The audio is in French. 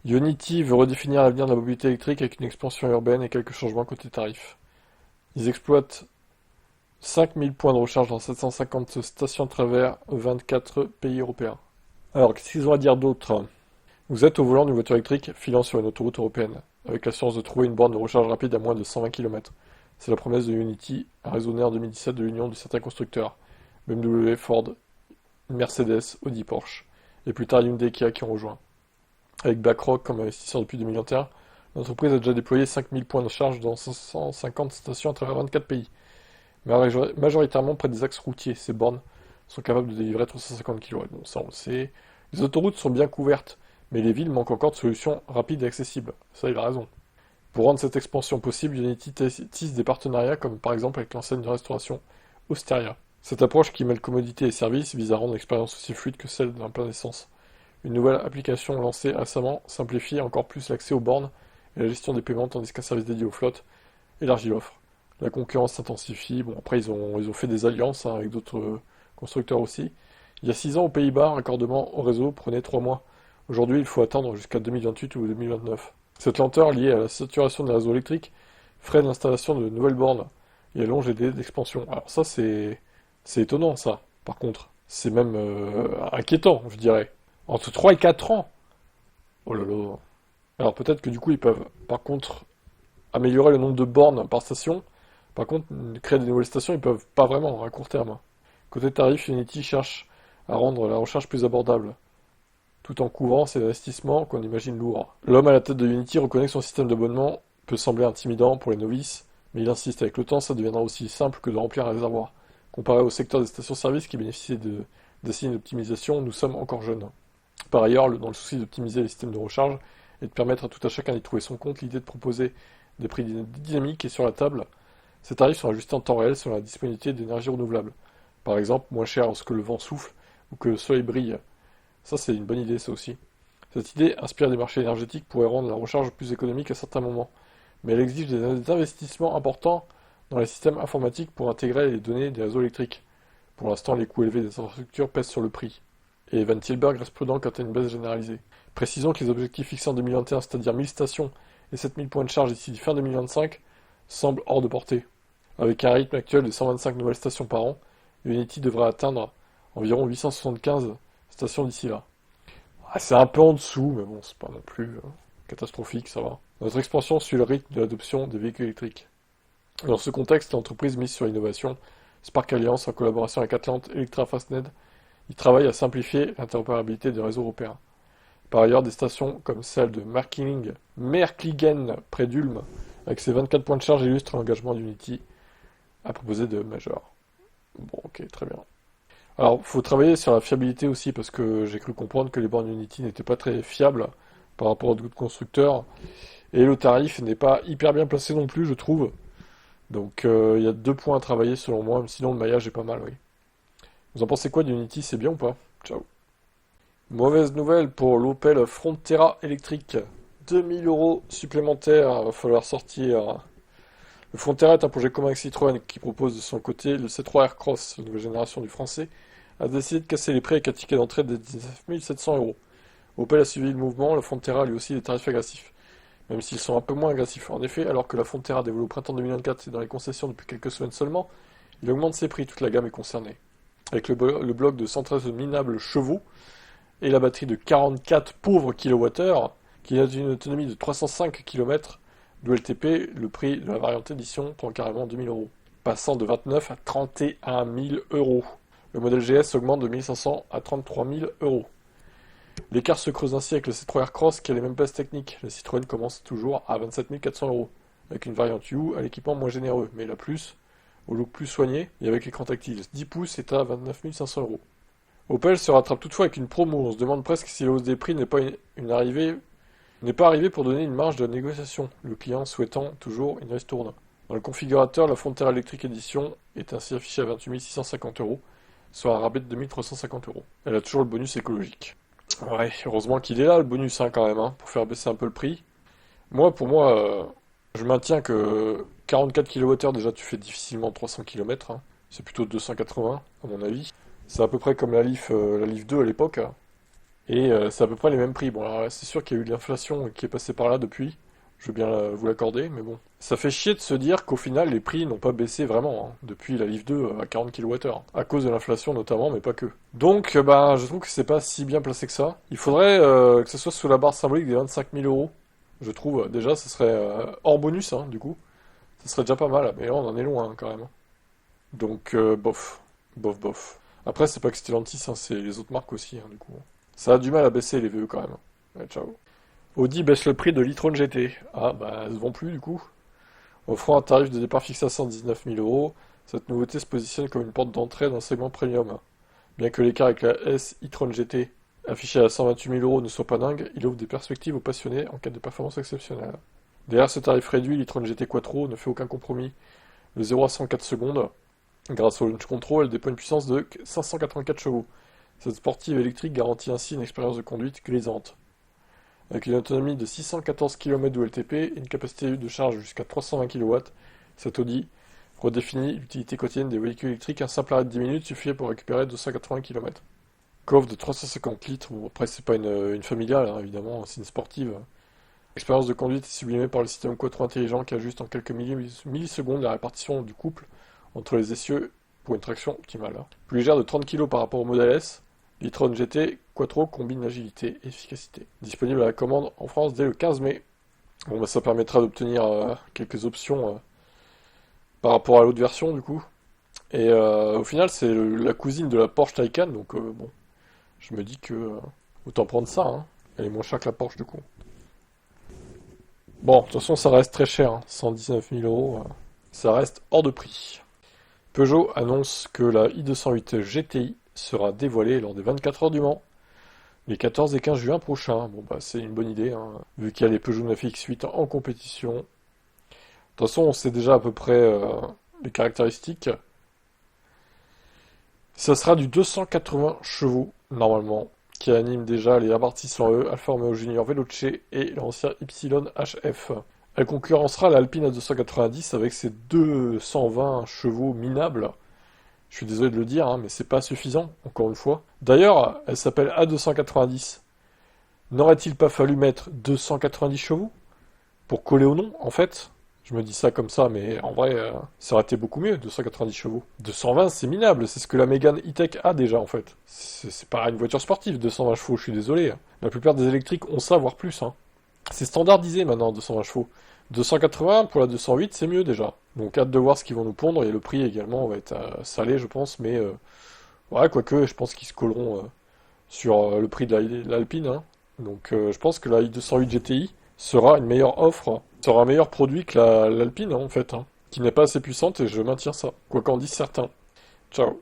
Ionity veut redéfinir l'avenir de la mobilité électrique avec une expansion urbaine et quelques changements côté tarifs. Ils exploitent 5000 points de recharge dans 750 stations à travers 24 pays européens. Alors, qu'est-ce qu'ils ont à dire d'autre? Vous êtes au volant d'une voiture électrique filant sur une autoroute européenne, avec l'assurance de trouver une borne de recharge rapide à moins de 120 km. C'est la promesse de Unity, a raisonné en 2017 de l'union de certains constructeurs, BMW, Ford, Mercedes, Audi, Porsche, et plus tard Hyundai et Kia qui ont rejoint. Avec BlackRock comme investisseur depuis 2021, l'entreprise a déjà déployé 5000 points de charge dans 550 stations à travers 24 pays, mais majoritairement près des axes routiers. Ces bornes sont capables de délivrer 350 km. Bon, ça on le sait. Les autoroutes sont bien couvertes, mais les villes manquent encore de solutions rapides et accessibles. Ça, il a raison. Pour rendre cette expansion possible, Unity tisse des partenariats comme par exemple avec l'enseigne de restauration Osteria. Cette approche qui mêle commodité et service vise à rendre l'expérience aussi fluide que celle d'un plein essence. Une nouvelle application lancée récemment simplifie encore plus l'accès aux bornes et la gestion des paiements tandis qu'un service dédié aux flottes élargit l'offre. La concurrence s'intensifie. Bon, après, ils ont fait des alliances avec d'autres constructeurs aussi. Il y a 6 ans, aux Pays-Bas, un raccordement au réseau prenait 3 mois. Aujourd'hui, il faut attendre jusqu'à 2028 ou 2029. Cette lenteur, liée à la saturation des réseaux électriques, freine l'installation de nouvelles bornes et allonge les délais d'expansion. Alors ça, c'est étonnant, ça, par contre. C'est même inquiétant, je dirais. Entre 3 et 4 ans. Oh là là. Alors peut-être que du coup, ils peuvent, par contre, améliorer le nombre de bornes par station. Par contre, créer des nouvelles stations, ils peuvent pas vraiment à court terme. Côté tarif, Unity cherche à rendre la recherche plus abordable, tout en couvrant ces investissements qu'on imagine lourds. L'homme à la tête de Unity reconnaît que son système d'abonnement peut sembler intimidant pour les novices, mais il insiste, avec le temps, ça deviendra aussi simple que de remplir un réservoir. Comparé au secteur des stations-service qui bénéficie de signes d'optimisation, nous sommes encore jeunes. Par ailleurs, dans le souci d'optimiser les systèmes de recharge et de permettre à tout un chacun d'y trouver son compte, l'idée de proposer des prix dynamiques est sur la table. Ces tarifs sont ajustés en temps réel selon la disponibilité d'énergie renouvelable. Par exemple, moins cher lorsque le vent souffle ou que le soleil brille. Ça, c'est une bonne idée, ça aussi. Cette idée, inspirée des marchés énergétiques, pourrait rendre la recharge plus économique à certains moments. Mais elle exige des investissements importants dans les systèmes informatiques pour intégrer les données des réseaux électriques. Pour l'instant, les coûts élevés des infrastructures pèsent sur le prix. Et Van Tilburg reste prudent quant à une baisse généralisée. Précisons que les objectifs fixés en 2021, c'est-à-dire 1000 stations et 7000 points de charge d'ici fin 2025, semblent hors de portée. Avec un rythme actuel de 125 nouvelles stations par an, Unity devrait atteindre environ 875 stations d'ici là. Ah, c'est un peu en dessous, mais bon, c'est pas non plus catastrophique, ça va. Notre expansion suit le rythme de l'adoption des véhicules électriques. Dans ce contexte, l'entreprise mise sur l'innovation. Spark Alliance, en collaboration avec Atlante Electra Fastned, y travaille à simplifier l'interopérabilité des réseaux européens. Par ailleurs, des stations comme celle de Merklingen près d'Ulm, avec ses 24 points de charge, illustrent l'engagement d'Unity à proposer de Major. Bon, ok, très bien. Alors, faut travailler sur la fiabilité aussi, parce que j'ai cru comprendre que les bornes Unity n'étaient pas très fiables par rapport à d'autres constructeurs, et le tarif n'est pas hyper bien placé non plus, je trouve. Donc, il y a 2 points à travailler selon moi, mais sinon le maillage est pas mal, oui. Vous en pensez quoi d'Unity, c'est bien ou pas? Ciao. Mauvaise nouvelle pour l'Opel Frontera électrique. 2000 euros supplémentaires, va falloir sortir. Le Frontera est un projet commun avec Citroën qui propose de son côté le C3 Aircross, la nouvelle génération du français, a décidé de casser les prix avec un ticket d'entrée de 19 700 euros. Opel a suivi le mouvement, le Frontera a lui aussi des tarifs agressifs, même s'ils sont un peu moins agressifs. En effet, alors que la Frontera développée au printemps 2024 est dans les concessions depuis quelques semaines seulement, il augmente ses prix, toute la gamme est concernée. Avec le bloc de 113 minables chevaux et la batterie de 44 pauvres kWh, qui a une autonomie de 305 km, l'ULTP, le prix de la variante édition prend carrément 2000 euros, passant de 29 à 31 000 euros. Le modèle GS augmente de 1500 à 33 000 euros. L'écart se creuse ainsi avec le C3 Aircross qui a les mêmes bases techniques. Le Citroën commence toujours à 27 400 euros, avec une variante U à l'équipement moins généreux, mais la plus, au look plus soigné et avec l'écran tactile 10 pouces est à 29 500 euros. Opel se rattrape toutefois avec une promo. On se demande presque si la hausse des prix n'est pas arrivée pour donner une marge de négociation, le client souhaitant toujours une ristourne. Dans le configurateur, la Frontera Electric Edition est ainsi affichée à 28 650 euros, soit un rabais de 2350 euros. Elle a toujours le bonus écologique. Ouais, heureusement qu'il est là, le bonus, hein, quand même, hein, pour faire baisser un peu le prix. Pour moi, je maintiens que 44 kWh, déjà, tu fais difficilement 300 km, hein. C'est plutôt 280, à mon avis. C'est à peu près comme la Leaf 2 à l'époque, hein. Et c'est à peu près les mêmes prix. Bon, alors c'est sûr qu'il y a eu de l'inflation qui est passée par là depuis, je veux bien vous l'accorder, mais bon. Ça fait chier de se dire qu'au final, les prix n'ont pas baissé vraiment, hein, depuis la Leaf 2 à 40 kWh, à cause de l'inflation notamment, mais pas que. Donc, bah, je trouve que c'est pas si bien placé que ça. Il faudrait que ce soit sous la barre symbolique des 25 000 euros. Je trouve, déjà, ce serait hors bonus, hein, du coup. Ce serait déjà pas mal, mais là, on en est loin, hein, quand même. Donc, bof. Bof, bof. Après, c'est pas que Stellantis, hein, c'est les autres marques aussi, hein, du coup. Ça a du mal à baisser les VE quand même. Ouais, ciao. Audi baisse le prix de l'e-tron GT. Ah, bah, elle se vend plus, du coup. Offrant un tarif de départ fixé à 119 000 euros, cette nouveauté se positionne comme une porte d'entrée d'un segment premium. Bien que l'écart avec la S e-tron GT, affiché à 128 000 euros, ne soit pas dingue, il offre des perspectives aux passionnés en cas de performance exceptionnelle. Derrière ce tarif réduit, l'e-tron GT Quattro ne fait aucun compromis. Le 0 à 104 secondes, grâce au launch control, elle déploie une puissance de 584 chevaux. Cette sportive électrique garantit ainsi une expérience de conduite grisante. Avec une autonomie de 614 km de LTP et une capacité de charge jusqu'à 320 kW, cette Audi redéfinit l'utilité quotidienne des véhicules électriques. Un simple arrêt de 10 minutes suffit pour récupérer 280 km. Coffre de 350 litres, bon après c'est pas une familiale, hein, évidemment, c'est une sportive. L'expérience de conduite est sublimée par le système Quattro intelligent qui ajuste en quelques millisecondes la répartition du couple entre les essieux pour une traction optimale. Plus légère de 30 kg par rapport au modèle S, l'e-tron GT Quattro combine agilité et efficacité. Disponible à la commande en France dès le 15 mai. Bon, bah, ça permettra d'obtenir quelques options par rapport à l'autre version du coup. Et au final, c'est la cousine de la Porsche Taycan, donc bon, je me dis que autant prendre ça, hein. Elle est moins chère que la Porsche du coup. Bon, de toute façon, ça reste très cher, hein. 119 000 euros, ça reste hors de prix. Peugeot annonce que la i208 GTI sera dévoilée lors des 24 heures du Mans, les 14 et 15 juin prochains. Bon, bah, c'est une bonne idée, hein, vu qu'il y a les Peugeot 9X8 en compétition. De toute façon, on sait déjà à peu près les caractéristiques. Ça sera du 280 chevaux, normalement, qui anime déjà les Abarth 600E, Alfa Romeo Junior Veloce et l'ancien Ypsilon HF. Elle concurrencera l'Alpine A290 avec ses 220 chevaux minables. Je suis désolé de le dire, hein, mais c'est pas suffisant, encore une fois. D'ailleurs, elle s'appelle A290. N'aurait-il pas fallu mettre 290 chevaux pour coller au nom, en fait? Je me dis ça comme ça, mais en vrai, ça aurait été beaucoup mieux, 290 chevaux. 220, c'est minable, c'est ce que la Mégane E-Tech a déjà, en fait. C'est pas une voiture sportive, 220 chevaux, je suis désolé. La plupart des électriques ont ça, voire plus, hein. C'est standardisé maintenant, 220 chevaux. 280 pour la 208, c'est mieux déjà. Donc hâte de voir ce qu'ils vont nous pondre, et le prix également va être salé, je pense, mais ouais, quoique, je pense qu'ils se colleront sur le prix de l'Alpine, hein. Donc je pense que la i208 GTI sera une meilleure offre, sera un meilleur produit que l'Alpine, hein, en fait, hein, qui n'est pas assez puissante, et je maintiens ça, quoi qu'en disent certains. Ciao.